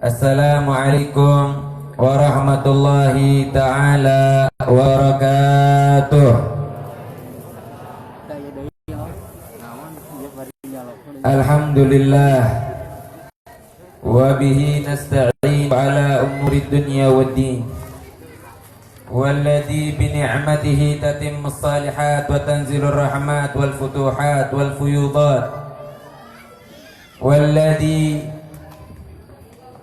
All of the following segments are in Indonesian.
Assalamualaikum warahmatullahi ta'ala wabarakatuh. Alhamdulillah wa bihi nasta'in ala umuri dunya waddin walladhi bi ni'matihi tatimmus salihat wa tanzilur rahmat wal futuhat wal fuyudat walladhi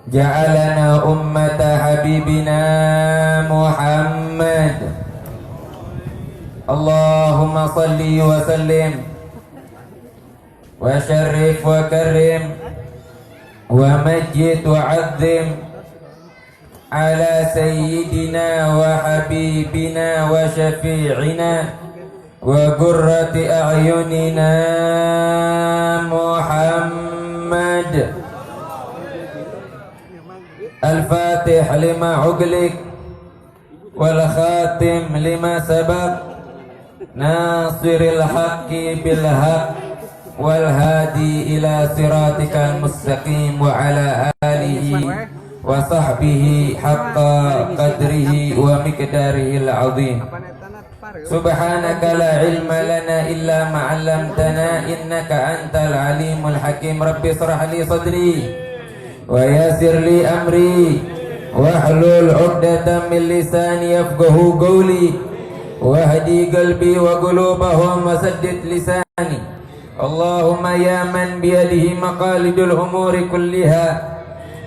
ja'alana ummata habibina Muhammad. Allahumma salli wa sallim wa syarrif wa karim wa majid wa azzim ala sayyidina wa habibina wa syafi'ina wa qurrati a'yunina Muhammad. Al-Fatih lima ughliq wal khatim lima sabaq nasiril haqqi bil haqq wal hadi ila siratikal mustaqim wa ala alihi wa sahbihi haqqa qadrihi wa miqdarihil azim. Subhanaka la ilma lana illa ma 'allamtana innaka antal alimul hakim. Rabbi shrah li sadri wa yassir li amri wahlul 'uqdatam min lisani yafqahu qawli wahdi qalbi wa qulubahum wasaddid lisani. Allahumma ya man biyadihi maqalidul umuri kulliha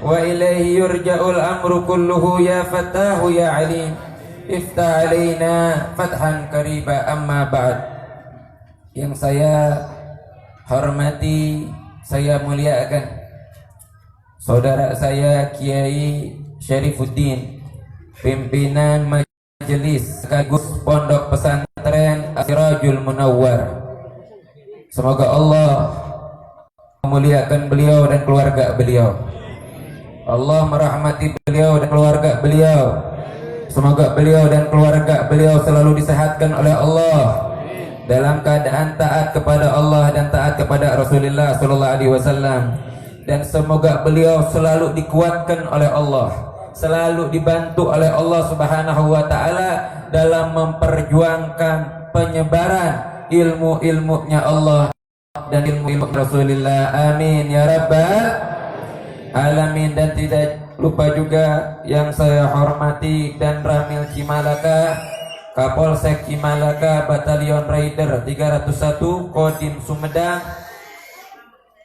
wa ilaihi yurja'ul amru kulluhu ya fattahu ya alim iftah alaina fathan qariba. Amma ba'd. Yang saya hormati, saya muliakan saudara saya Kiai Syarifuddin, pimpinan majelis sekaligus pondok pesantren Sirajul Munawwar. Semoga Allah memuliakan beliau dan keluarga beliau. Allah merahmati beliau dan keluarga beliau. Semoga beliau dan keluarga beliau selalu disehatkan oleh Allah dalam keadaan taat kepada Allah dan taat kepada Rasulullah sallallahu alaihi wasallam. Dan semoga beliau selalu dikuatkan oleh Allah, selalu dibantu oleh Allah Subhanahu wa ta'ala dalam memperjuangkan penyebaran ilmu-ilmunya Allah dan ilmu Rasulullah. Amin ya rabbal alamin. Dan tidak lupa juga yang saya hormati dan Ramil Cimalaka, Kapolsek Cimalaka, Batalion Raider 301 Kodim Sumedang,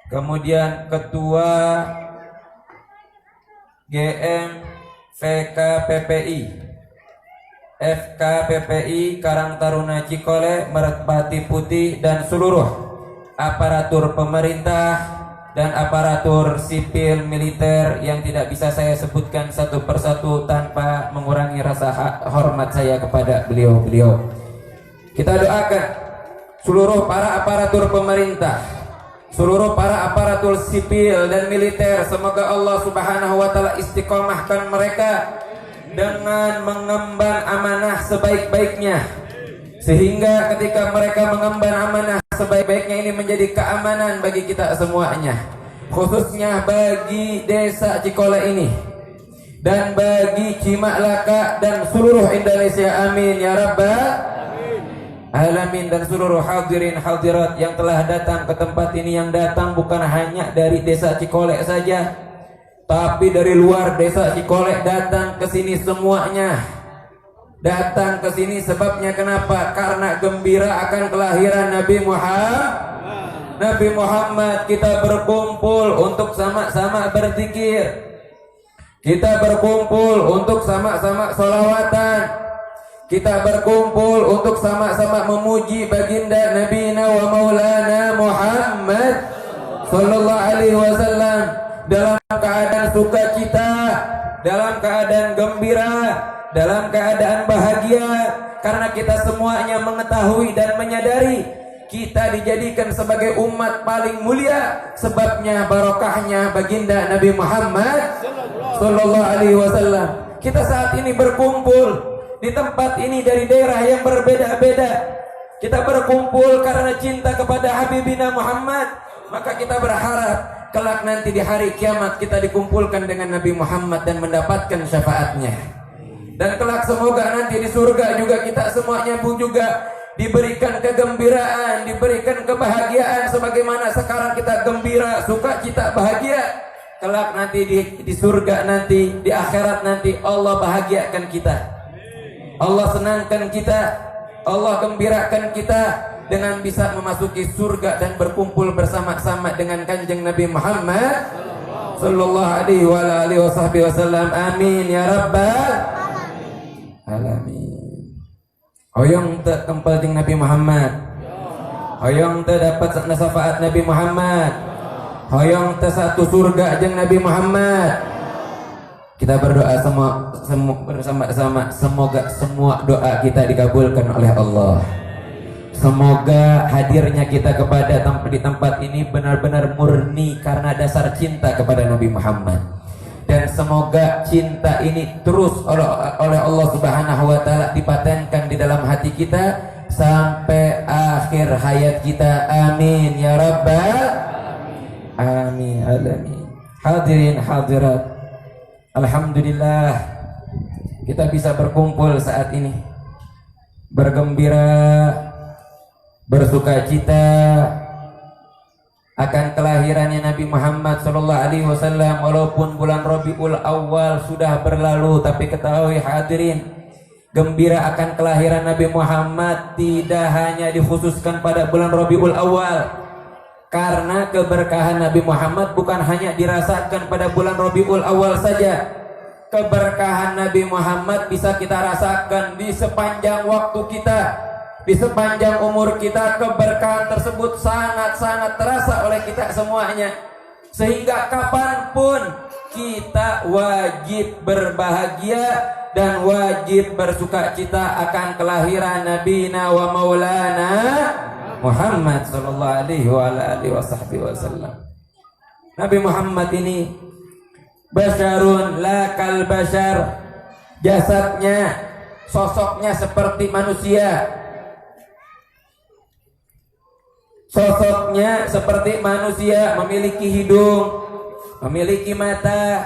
kemudian Ketua GM VKPPI FKPPI Karang Taruna Cikole, Merpati Putih, dan seluruh aparatur pemerintah dan aparatur sipil militer yang tidak bisa saya sebutkan satu persatu tanpa mengurangi rasa hormat saya kepada beliau-beliau. Kita doakan seluruh para aparatur pemerintah, seluruh para aparatur sipil dan militer, semoga Allah Subhanahu wa ta'ala istiqomahkan mereka dengan mengemban amanah sebaik-baiknya, sehingga ketika mereka mengemban amanah sebaik-baiknya ini menjadi keamanan bagi kita semuanya, khususnya bagi desa Cikole ini dan bagi Cimalaka dan seluruh Indonesia. Amin ya rabbal alamin. Dan seluruh hadirin hadirat yang telah datang ke tempat ini, yang datang bukan hanya dari desa Cikole saja, tapi dari luar desa Cikole datang ke sini semuanya. Datang ke sini sebabnya kenapa? Karena gembira akan kelahiran Nabi Muhammad. Kita berkumpul untuk sama-sama berzikir. Kita berkumpul untuk sama-sama sholawatan. Kita berkumpul untuk sama-sama memuji baginda Nabi wa Maulana Muhammad sallallahu alaihi wasallam dalam keadaan sukacita, dalam keadaan gembira, dalam keadaan bahagia, karena kita semuanya mengetahui dan menyadari kita dijadikan sebagai umat paling mulia, sebabnya barokahnya baginda Nabi Muhammad sallallahu alaihi wasallam. Kita saat ini berkumpul di tempat ini dari daerah yang berbeda-beda. Kita berkumpul karena cinta kepada Habibina Muhammad. Maka kita berharap kelak nanti di hari kiamat kita dikumpulkan dengan Nabi Muhammad dan mendapatkan syafaatnya. Dan kelak semoga nanti di surga juga kita semuanya pun juga diberikan kegembiraan, diberikan kebahagiaan sebagaimana sekarang kita gembira, sukacita, bahagia. Kelak nanti di surga nanti, di akhirat nanti Allah bahagiakan kita. Allah senangkan kita, Allah gembirakan kita dengan bisa memasuki surga dan berkumpul bersama-sama dengan kanjeng Nabi Muhammad sallallahu alaihi wasallam. Amin ya rabbal alamin. Hoyong teu kempel jeung Nabi Muhammad. Hoyong teu dapat syafaat Nabi Muhammad. Hoyong teu satu surga jeung Nabi Muhammad. Kita berdoa bersama-sama, semoga semua doa kita dikabulkan oleh Allah. Semoga hadirnya kita di tempat ini benar-benar murni karena dasar cinta kepada Nabi Muhammad. Dan semoga cinta ini terus oleh Allah Subhanahu wa taala dipatenkan di dalam hati kita sampai akhir hayat kita. Amin ya rabbal alamin. Hadirin hadirat, alhamdulillah kita bisa berkumpul saat ini, bergembira, bersukacita akan kelahirannya Nabi Muhammad sallallahu alaihi wasallam. Walaupun bulan Rabiul Awal sudah berlalu, tapi ketahui hadirin, gembira akan kelahiran Nabi Muhammad tidak hanya dikhususkan pada bulan Rabiul Awal. Karena keberkahan Nabi Muhammad bukan hanya dirasakan pada bulan Rabiul Awal saja. Keberkahan Nabi Muhammad bisa kita rasakan di sepanjang waktu kita, di sepanjang umur kita. Keberkahan tersebut sangat-sangat terasa oleh kita semuanya. Sehingga kapanpun kita wajib berbahagia dan wajib bersukacita akan kelahiran Nabi wa Maulana Muhammad sallallahu alaihi wasallam. Nabi Muhammad ini basyarun la kal basyar, jasadnya, sosoknya seperti manusia. Sosoknya seperti manusia, memiliki hidung, memiliki mata,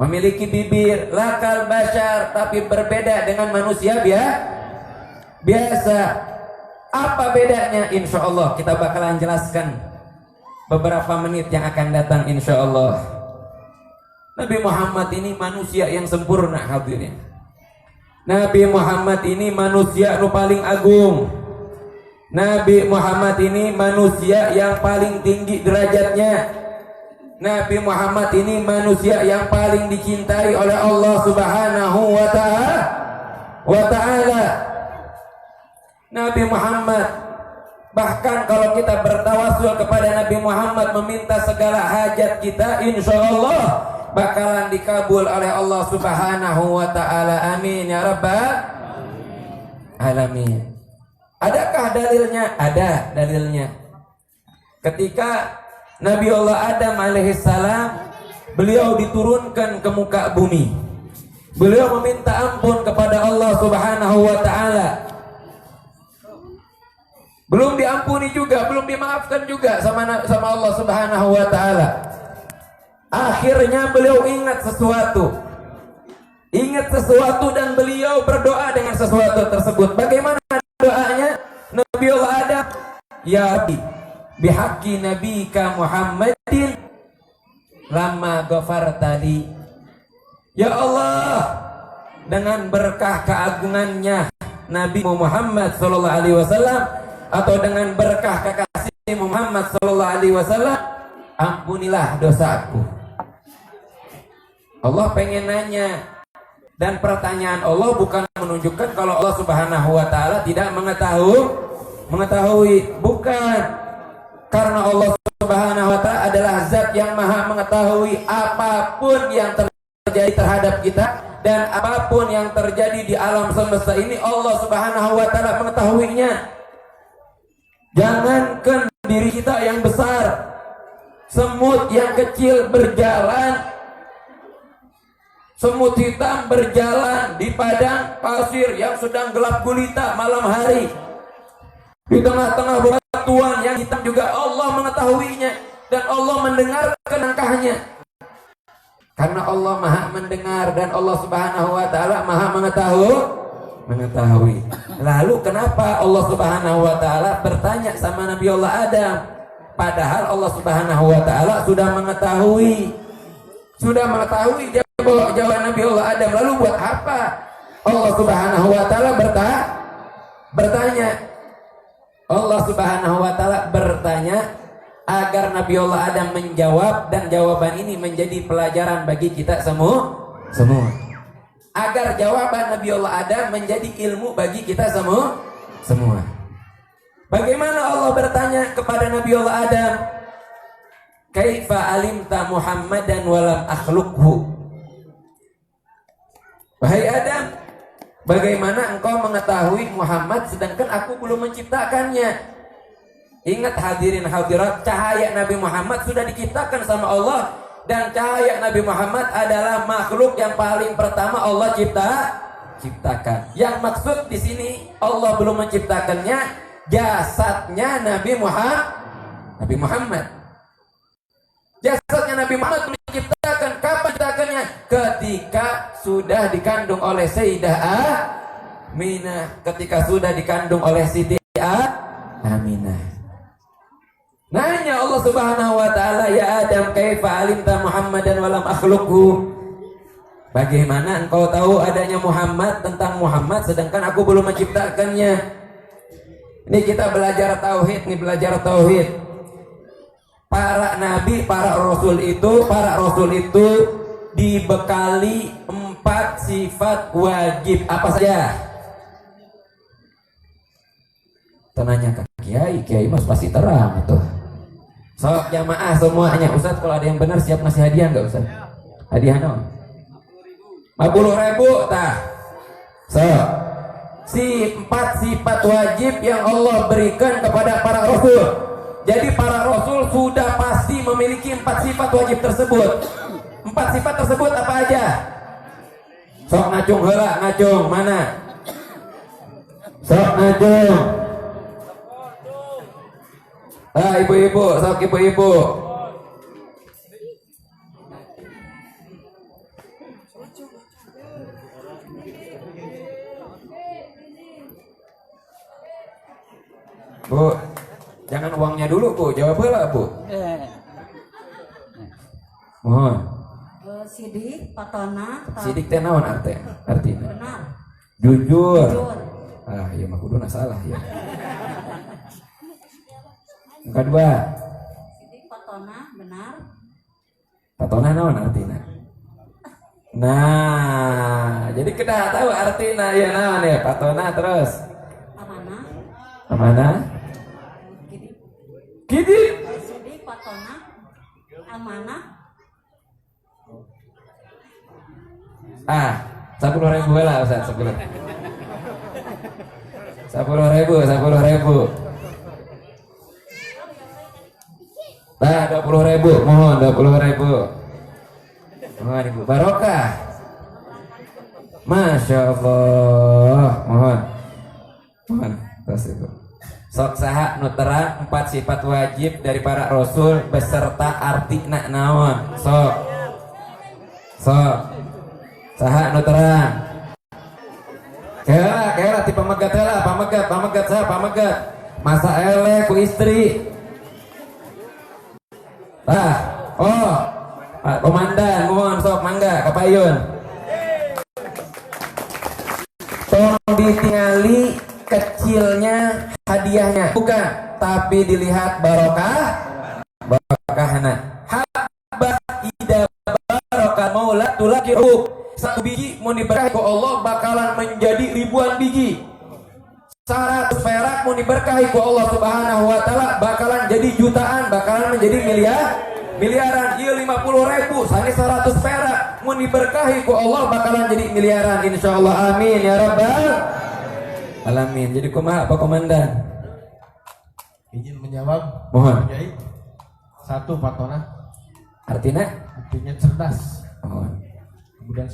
memiliki bibir, la kal basyar, tapi berbeda dengan manusia biasa. Apa bedanya? Insya Allah kita bakalan jelaskan beberapa menit yang akan datang insya Allah. Nabi Muhammad ini manusia yang sempurna hadirin. Nabi Muhammad ini manusia yang paling agung. Nabi Muhammad ini manusia yang paling tinggi derajatnya. Nabi Muhammad ini manusia yang paling dicintai oleh Allah Subhanahu wa ta'ala. Nabi Muhammad, bahkan kalau kita bertawasul kepada Nabi Muhammad meminta segala hajat kita, insya Allah bakalan dikabul oleh Allah Subhanahu wa ta'ala. Amin ya rabbal alamin. Adakah dalilnya? Ada dalilnya. Ketika Nabi Allah Adam alaihissalam, beliau diturunkan ke muka bumi, beliau meminta ampun kepada Allah Subhanahu wa ta'ala. Belum diampuni juga, belum dimaafkan juga sama Allah Subhanahu wa ta'ala. Akhirnya beliau ingat sesuatu dan beliau berdoa dengan sesuatu tersebut. Bagaimana doanya? Nabi Allah Adam, ya Rabbi, bihaqqi nabika Muhammadin lama ghafartali. Ya Allah, dengan berkah keagungannya Nabi Muhammad sallallahu alaihi wasallam, atau dengan berkah kekasih Muhammad sallallahu alaihi wasallam, ampunilah dosaku. Allah pengen nanya, dan pertanyaan Allah bukan menunjukkan kalau Allah Subhanahu wa taala tidak mengetahui, bukan. Karena Allah Subhanahu wa taala adalah zat yang maha mengetahui apapun yang terjadi terhadap kita dan apapun yang terjadi di alam semesta ini, Allah Subhanahu wa taala mengetahuinya. Jangankan diri kita yang besar, semut yang kecil berjalan, semut hitam berjalan di padang pasir yang sedang gelap gulita malam hari, di tengah-tengah batuan yang hitam juga Allah mengetahuinya. dan Allah mendengarkan langkahnya. Karena Allah Maha mendengar dan Allah Subhanahu wa taala Maha mengetahui. Lalu kenapa Allah Subhanahu wa taala bertanya sama Nabi Allah Adam? Padahal Allah Subhanahu wa taala sudah mengetahui jawaban Nabi Allah Adam. Lalu buat apa Allah Subhanahu wa taala bertanya? Allah Subhanahu wa taala bertanya agar Nabi Allah Adam menjawab, dan jawaban ini menjadi pelajaran bagi kita semua. Agar jawaban Nabi Allah Adam menjadi ilmu bagi kita semua. Bagaimana Allah bertanya kepada Nabi Allah Adam? Kaifa alimta Muhammadan walam akhluqhu? Wahai Adam, bagaimana engkau mengetahui Muhammad sedangkan aku belum menciptakannya? Ingat hadirin hadirat, cahaya Nabi Muhammad sudah diciptakan sama Allah, dan cahaya Nabi Muhammad adalah makhluk yang paling pertama Allah ciptakan. Yang maksud di sini Allah belum menciptakannya jasadnya Nabi Muhammad. Jasadnya Nabi Muhammad belum diciptakan. Kapan diciptakannya? Ketika sudah dikandung oleh Sayyidah Aminah, ketika sudah dikandung oleh Siti Aminah. Nanya Allah Subhanahu wa taala, ya Adam, kaifa alimta Muhammadan walam akhluqhu? Bagaimana engkau tahu adanya Muhammad, tentang Muhammad sedangkan aku belum menciptakannya? Ini kita belajar tauhid, Para nabi, para rasul itu dibekali 4 sifat wajib. Apa saja? Tenanya Kak Kiai mas pasti terang itu. Sok jamaah semuanya. Ustaz, kalau ada yang benar siap ngasih hadiah enggak Ustaz? Hadiah no? 50.000 tah. Si 4 sifat wajib yang Allah berikan kepada para rasul. Jadi para rasul sudah pasti memiliki 4 sifat wajib tersebut. 4 sifat tersebut apa aja? Sok ngacung heula, ngacung mana? Sok ngacung. Ibu-ibu, sok ibu-ibu. Bu, jangan uangnya dulu Bu, jawab lah Bu. Mohon. Sidik, patona. Sidik teh naon artinya? Benar. Jujur. Ya mah kudu salah ya. Yang kedua. Sidik, patona, benar. Patona naon artinya? Nah, jadi kita tahu artinya ya naon ya, patona terus. Amanah. Gidi. Sidik, patona, amanah. 10.000 lah Ustaz, 10.000. 10.000. Nah, 20.000, mohon 20.000. Mohon Ibu barokah. Masya Allah, mohon. Terus Ibu. Sok saha nu terang 4 sifat wajib dari para rasul beserta artina naon. Sok. Saha nu terang. Kela ti pamegat heula, pamegat saha pamegat. Masa eleh ku istri. Komandan, mohon sok mangga kapayun. Tolong ditingali kecilnya hadiahnya, bukan, tapi dilihat barokahna. Habba ida barokah maula tulakiru. 1 biji mau diberkahi ku Allah bakalan menjadi ribuan biji. 100 perak mau diberkahi ku Allah Subhanahu wa taala bakalan jadi jutaan, bakalan menjadi miliaran. Ieu 50.000 sani 100 perak mau diberkahi ku Allah bakalan jadi miliaran insyaallah. Amin ya rabbal alamin. Jadi kumaha Pak Komandan? Izin menjawab. Mohon. 1 patona. Artinya cerdas. Mohon. Kemudian